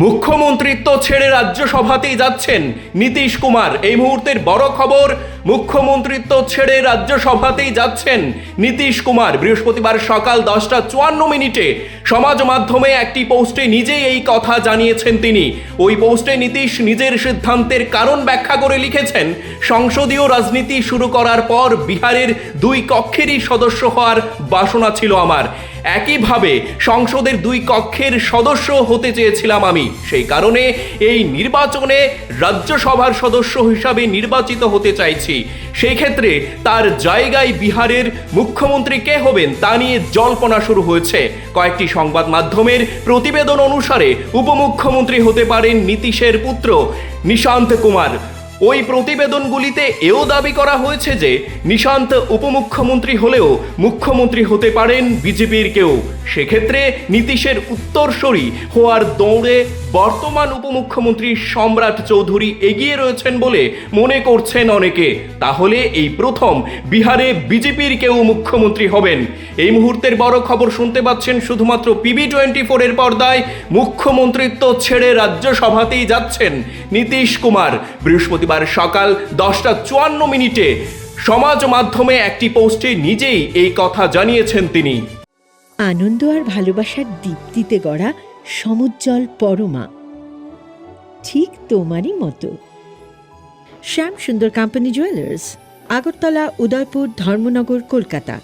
মুখ্যমন্ত্রিত্ব ছেড়ে রাজ্যসভাতেই যাচ্ছেন নীতিশ কুমার। এই মুহূর্তের বড় খবর, মুখ্যমন্ত্রিত্ব ছেড়ে রাজ্যসভাতেই যাচ্ছেন নীতিশ কুমার। বৃহস্পতিবার সকাল 10:54 সমাজ মাধ্যমে একটি পোস্টে নিজেই এই কথা জানিয়েছেন তিনি। ওই পোস্টে নীতিশ নিজের সিদ্ধান্তের কারণ ব্যাখ্যা করে লিখেছেন, সংসদীয় রাজনীতি শুরু করার পর বিহারের 2 কক্ষেরই সদস্য হওয়ার বাসনা ছিল আমার। একইভাবে সংসদের 2 কক্ষের সদস্য হতে চেয়েছিলাম আমি। সেই কারণে এই নির্বাচনে রাজ্যসভার সদস্য হিসাবে নির্বাচিত হতে চাইছি। সেই ক্ষেত্রে তার জায়গায় বিহারের মুখ্যমন্ত্রী কে হবেন তা নিয়ে জল্পনা শুরু হয়েছে। কয়েকটি সংবাদ মাধ্যমের প্রতিবেদন অনুসারে উপমুখ্যমন্ত্রী হতে পারেন নীতিশের পুত্র নিশান্ত কুমার। ওই প্রতিবেদনগুলিতে এও দাবি করা হয়েছে যে নিশান্ত উপমুখ্যমন্ত্রী হলেও মুখ্যমন্ত্রী হতে পারেন বিজেপির কেউ। সেক্ষেত্রে নীতিশের উত্তরসূরি হওয়ার দৌড়ে বর্তমান উপমুখ্যমন্ত্রী সম্রাট চৌধুরী এগিয়ে রয়েছেন বলে মনে করছেন অনেকে। তাহলে এই প্রথম বিহারে বিজেপির কেউ মুখ্যমন্ত্রী হবেন। এই মুহূর্তের বড় খবর শুনতে পাচ্ছেন শুধুমাত্র PB24 এর পর্দায়। মুখ্যমন্ত্রিত্ব ছেড়ে রাজ্যসভাতেই যাচ্ছেন নীতিশ কুমার। বৃহস্পতিবার সকাল 10:54 সমাজ মাধ্যমে একটি পোস্টে নিজেই এই কথা জানিয়েছেন তিনি। আনন্দ আর ভালোবাসার দীপ্তিতে গড়া সমুজ্জ্বল পরমা, ঠিক তোমারই মতো। শ্যাম সুন্দর কোম্পানি জুয়েলার্স, আগরতলা, উদয়পুর, ধর্মনগর, কলকাতা।